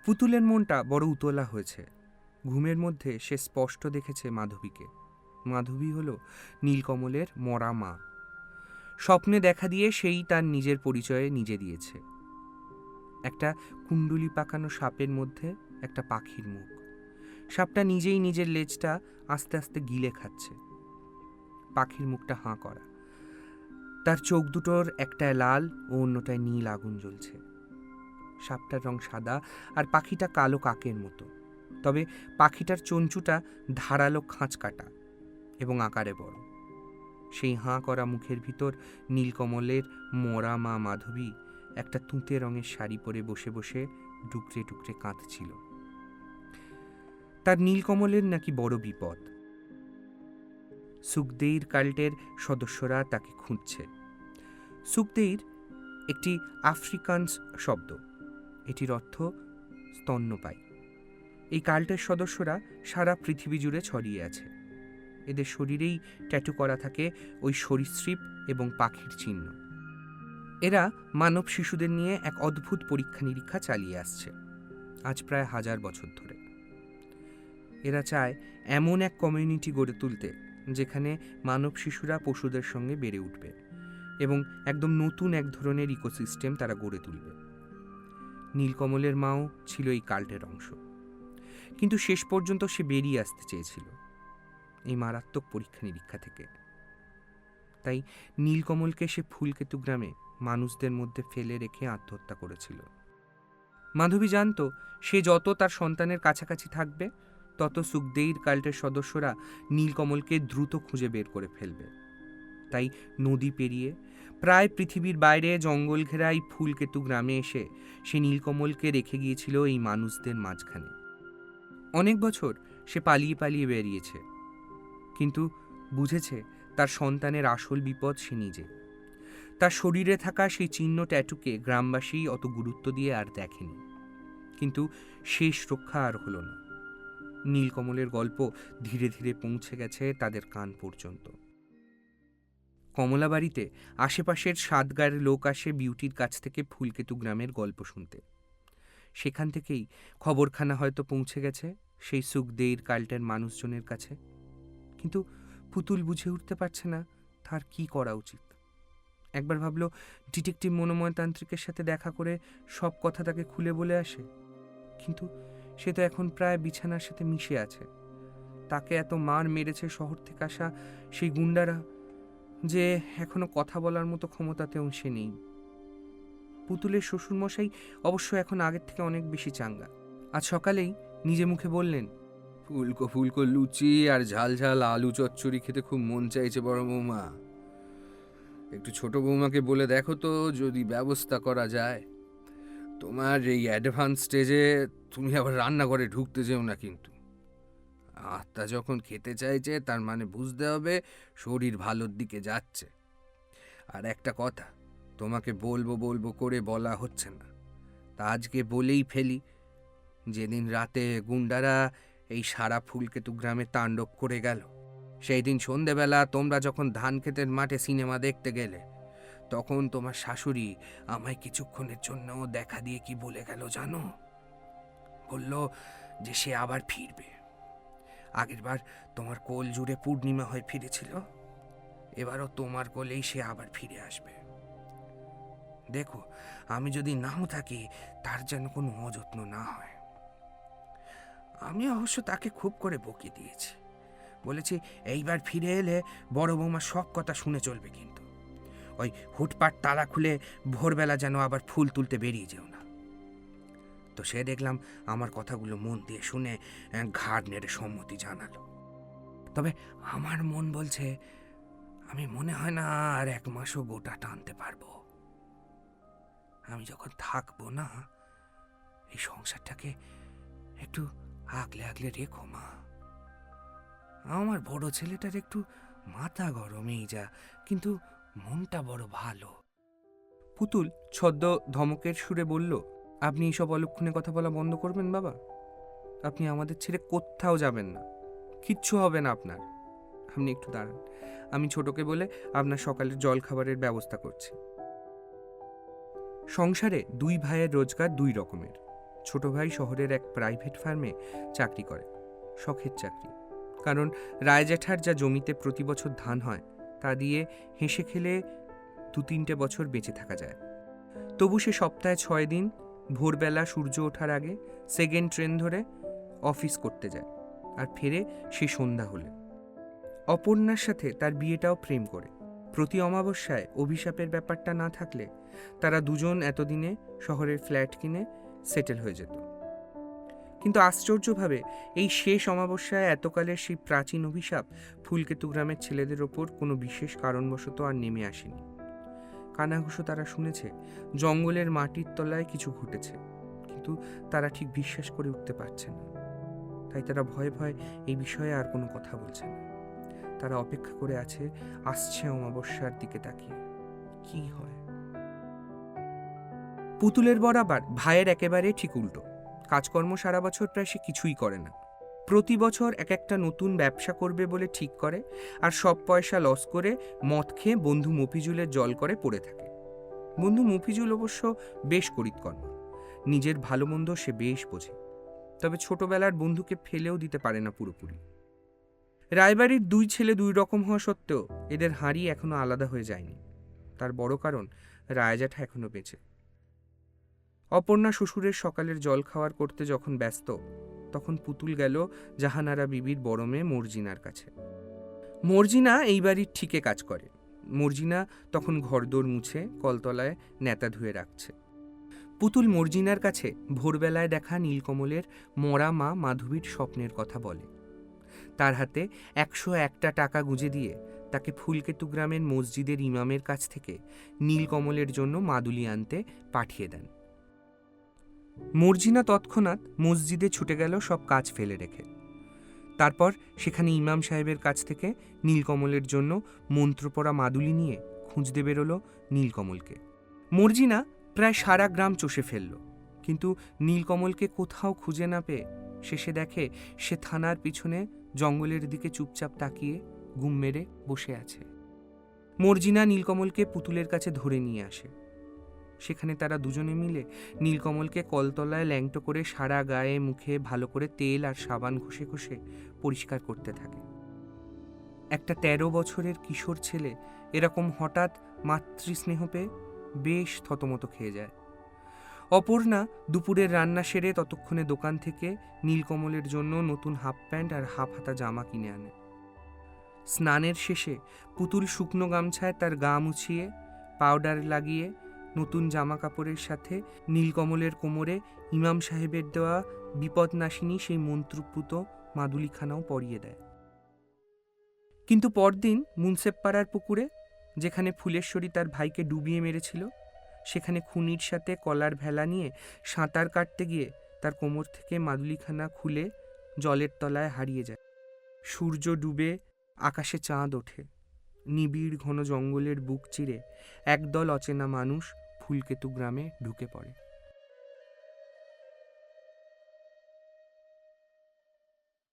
পুতুলের মনটা বড় উতলা হয়েছে। ঘুমের মধ্যে সে স্পষ্ট দেখেছে মাধবীকে। মাধবী হলো নীলকমলের মরা মা। স্বপ্নে দেখা দিয়ে সেই তার নিজের পরিচয়ে নিজে দিয়েছে। একটা কুণ্ডুলি পাকানো সাপের মধ্যে একটা পাখির মুখ। সাপটা নিজেই নিজের লেজটা আস্তে আস্তে গিলে খাচ্ছে। পাখির মুখটা হাঁ করা, তার চোখ দুটোর একটায় লাল ও অন্যটায় নীল আগুন জ্বলছে। সাপটার রং সাদা আর পাখিটা কালো কাকের মতো, তবে পাখিটার চঞ্চুটা ধারালো খাঁচ কাটা এবং আকারে বড়। সেই হাঁ করা মুখের ভিতর নীলকমলের মরা মা মাধবী একটা তুঁতে রঙের শাড়ি পরে বসে বসে ডুকরে ডুকরে কাঁদছিল। তার নীলকমলের নাকি বড় বিপদ। সুখদেইর কাল্টের সদস্যরা তাকে খুঁজছে। সুখদেইর একটি আফ্রিকানস শব্দ, এটির অর্থ স্তন্যপায়ী। এই কাল্টের সদস্যরা সারা পৃথিবী জুড়ে ছড়িয়ে আছে। এদের শরীরেই ট্যাটু করা থাকে ওই সরীসৃপ এবং পাখির চিহ্ন। এরা মানব শিশুদের নিয়ে এক অদ্ভুত পরীক্ষা নিরীক্ষা চালিয়ে আসছে আজ প্রায় 1000 বছর ধরে। এরা চায় এমন এক কমিউনিটি গড়ে তুলতে যেখানে মানব শিশুরা পশুদের সঙ্গে বেড়ে উঠবে এবং একদম নতুন এক ধরনের ইকোসিস্টেম তারা গড়ে তুলবে। নীলকমলের মাও ছিল এই কাল্টের অংশ, কিন্তু শেষ পর্যন্ত সে বেরিয়ে আসতে চেয়েছিল এই মারাত্মক পরীক্ষা নিরীক্ষা থেকে। তাই নীলকমলকে সে ফুলকেতু গ্রামে মানুষদের মধ্যে ফেলে রেখে আত্মহত্যা করেছিল। মাধবী জানত সে যত তার সন্তানের কাছাকাছি থাকবে তত সুখদেইর কাল্টের সদস্যরা নীলকমলকে দ্রুত খুঁজে বের করে ফেলবে। তাই নদী পেরিয়ে প্রায় পৃথিবীর বাইরে জঙ্গল ঘেরা এই ফুলকেতু গ্রামে এসে সে নীলকমলকে রেখে গিয়েছিল এই মানুষদের মাঝখানে। অনেক বছর সে পালিয়ে পালিয়ে বেরিয়েছে, কিন্তু বুঝেছে তার সন্তানের আসল বিপদ সে নিজে। তার শরীরে থাকা সেই চিহ্ন ট্যাটুকে গ্রামবাসী অত গুরুত্ব দিয়ে আর দেখেনি, কিন্তু শেষ রক্ষা আর হলো না। নীলকমলের গল্প ধীরে ধীরে পৌঁছে গেছে তাদের কান পর্যন্ত। কমলাবাড়িতে আশেপাশের 7 গায়ের লোক আসে বিউটির কাছ থেকে ফুলকেতু গ্রামের গল্প শুনতে। সেখান থেকেই খবরখানা হয়তো পৌঁছে গেছে সেই সুখদেইর কাল্টের মানুষজনের কাছে। কিন্তু পুতুল বুঝে উঠতে পারছে না তার কি করা উচিত। একবার ভাবলো ডিটেকটিভ মনোময় তান্ত্রিকের সাথে দেখা করে সব কথা তাকে খুলে বলে আসে, কিন্তু সে তো এখন প্রায় বিছানার সাথে মিশে আছে। তাকে এত মার মেরেছে শহর থেকে আসা সেই গুন্ডারা যে এখনো কথা বলার মতো ক্ষমতাতেও সে নেই। পুতুলের শ্বশুরমশাই অবশ্য এখন আগের থেকে অনেক বেশি চাঙ্গা। আজ সকালেই নিজে মুখে বললেন, ফুলকো ফুলকো লুচি আর ঝাল ঝাল আলু চচ্চড়ি খেতে খুব মন চাইছে বড় বৌমা। একটু ছোট বৌমাকে বলে দেখো তো যদি ব্যবস্থা করা যায়। তোমার এই অ্যাডভান্স স্টেজে তুমি আবার রান্নাঘরে ঢুকতে যেও না কিন্তু। আত্মা যখন খেতে চাইছে তার মানে বুঝতে হবে শরীর ভালোর দিকে যাচ্ছে। আর একটা কথা তোমাকে বলবো বলবো করে বলা হচ্ছে না, তা আজকে বলেই ফেলি। যেদিন রাতে গুন্ডারা এই সারা ফুলকেতু গ্রামে তাণ্ডব করে গেল, সেই দিন সন্ধেবেলা তোমরা যখন ধান ক্ষেতের মাঠে সিনেমা দেখতে গেলে, তখন তোমার শাশুড়ি আমায় কিছুক্ষণের জন্য দেখা দিয়ে কি বলে গেল জানো? বলল যে সে আবার ফিরবে। আগেরবার তোমার কোল জুড়ে পূর্ণিমা হয়ে ফিরেছিল, এবারও তোমার কোলেই সে আবার ফিরে আসবে। দেখো আমি যদি নাও থাকি তার যেন কোনো অযত্ন না হয়। আমি অবশ্য তাকে খুব করে বকিয়ে দিয়েছি, বলেছি এইবার ফিরে এলে বড় বৌমা সব কথা শুনে চলবে, কিন্তু ওই হুটপাট তালা খুলে ভোরবেলা যেন আবার ফুল তুলতে বেরিয়ে যেও না। তো সে দেখলাম আমার কথাগুলো মন দিয়ে শুনে ঘাড় নেড়ে সম্মতি জানালো। তবে আমার মন বলছে আমি মনে হয় না আর 1 মাসও গোটা টানতে পারবো। আমি যখন থাকবো না, এই সংসারটাকে একটু আগলে আগলে রেখো মা। আমার বড় ছেলেটার একটু মাথা গরমেই যা, কিন্তু মনটা বড় ভালো। পুতুল ছদ্ম ধমকের সুরে বলল, আপনি এইসব অলক্ষণে কথা বলা বন্ধ করবেন বাবা। আপনি আমাদের ছেড়ে কোথাও যাবেন না, কিচ্ছু হবে না আপনার। আপনি একটু দাঁড়ান, আমি ছোটকে বলে আপনার সকালের জল খাবারের ব্যবস্থা করছি। সংসারে 2 ভাইয়ের রোজগার 2 রকমের। ছোট ভাই শহরের এক প্রাইভেট ফার্মে চাকরি করে, শখের চাকরি, কারণ রায়জেঠার যা জমিতে প্রতি বছর ধান হয় তা দিয়ে হেসে খেলে 2-3 বছর বেঁচে থাকা যায়। তবু সে সপ্তাহে 6 দিন ভোরবেলা সূর্য ওঠার আগে সেকেন্ড ট্রেন ধরে অফিস করতে যায়, আর ফেরে সেই সন্ধ্যা হলে। অপর্ণার সাথে তার বিয়েটাও প্রেম করে। প্রতি অমাবস্যায় অভিশাপের ব্যাপারটা না থাকলে তারা দুজন এতদিনে শহরের ফ্ল্যাট কিনে সেটেল হয়ে যেত। কিন্তু আশ্চর্যভাবে এই শেষ অমাবস্যায় এতকালের সেই প্রাচীন অভিশাপ ফুলকেতু গ্রামের ছেলেদের ওপর কোনো বিশেষ কারণবশত আর নেমে আসেনি। কানাঘুষো তারা শুনেছে জঙ্গলের মাটির তলায় কিছু ঘটেছে, কিন্তু তারা ঠিক বিশ্বাস করে উঠতে পারছে না। তাই তারা ভয়ে ভয়ে এই বিষয়ে আর কোনো কথা বলছে না। তারা অপেক্ষা করে আছে আসছে অমাবস্যার দিকে তাকিয়ে কি হয়। পুতুলের বরাবর ভাইয়ের একেবারে ঠিক উল্টো। কাজকর্ম সারা বছর প্রায় সে কিছুই করে না। প্রতি বছর এক একটা নতুন ব্যবসা করবে বলে ঠিক করে, আর সব পয়সা লস করে মদ খেয়ে বন্ধু মফিজুলের জল করে পড়ে থাকে। বন্ধু মফিজুল অবশ্য বেশ করিতকর্মা, নিজের ভালো মন্দ সে বেশ বোঝে, তবে ছোটবেলার বন্ধুকে ফেলেও দিতে পারে না পুরোপুরি। রায়বাড়ির 2 ছেলে 2 রকম হওয়া সত্ত্বেও এদের হাঁড়ি এখনো আলাদা হয়ে যায়নি। তার বড় কারণ রায়জাঠা এখনো বেঁচে। অপর্ণা শ্বশুরের সকালের জল খাওয়ার করতে যখন ব্যস্ত, তখন পুতুল গেল জাহানারা বিবির বড় মেয়ে মর্জিনার কাছে। মর্জিনা এই বাড়ির ঠিকে কাজ করে। মর্জিনা তখন ঘরদোর মুছে কলতলায় নেতা ধুয়ে রাখছে। পুতুল মর্জিনার কাছে ভোরবেলায় দেখা নীলকমলের মরা মা মাধবীর স্বপ্নের কথা বলে। তার হাতে 101টা টাকা গুঁজে দিয়ে তাকে ফুলকেতু গ্রামের মসজিদের ইমামের কাছ থেকে নীলকমলের জন্য মাদুলি আনতে পাঠিয়ে দেন। মর্জিনা তৎক্ষণাৎ মসজিদে ছুটে গেল সব কাজ ফেলে রেখে। তারপর সেখানে ইমাম সাহেবের কাছ থেকে নীলকমলের জন্য মন্ত্রপড়া মাদুলি নিয়ে খুঁজতে বেরোলো নীলকমলকে। মর্জিনা প্রায় সারা গ্রাম চষে ফেলল, কিন্তু নীলকমলকে কোথাও খুঁজে না পেয়ে শেষে দেখে সে থানার পিছনে জঙ্গলের দিকে চুপচাপ তাকিয়ে গুম মেরে বসে আছে। মর্জিনা নীলকমলকে পুতুলের কাছে ধরে নিয়ে আসে। সেখানে তারা দুজনে মিলে নীলকমলকে কলতলায় ল্যাংটো করে সারা গায়ে মুখে ভালো করে তেল আর সাবান ঘষে ঘষে পরিষ্কার করতে থাকে। একটা 13 বছরের কিশোর ছেলে এরকম হঠাৎ মাতৃস্নেহ পেয়ে বেশ থতমত খেয়ে যায়। অপর্ণা দুপুরের রান্না সেরে ততক্ষণে দোকান থেকে নীলকমলের জন্য নতুন হাফ প্যান্ট আর হাফ হাতা জামা কিনে আনে। স্নানের শেষে পুতুল শুকনো গামছায় তার গা মুছিয়ে পাউডার লাগিয়ে নতুন জামা কাপড়ের সাথে নীলকমলের কোমরে ইমাম সাহেবের দেওয়া বিপদনাশিনী সেই মন্ত্রপুত মাদুলিখানাও পরিয়ে দেয়। কিন্তু পরদিন মুন্সেফপাড়ার পুকুরে, যেখানে ফুলেশ্বরী তার ভাইকে ডুবিয়ে মেরেছিল, সেখানে খুনির সাথে কলার ভেলা নিয়ে সাঁতার কাটতে গিয়ে তার কোমর থেকে মাদুলিখানা খুলে জলের তলায় হারিয়ে যায়। সূর্য ডুবে আকাশে চাঁদ ওঠে। নিবিড় ঘন জঙ্গলের বুক চিরে একদল অচেনা মানুষ ফুলকেতু গ্রামে ঢুকে পড়ে।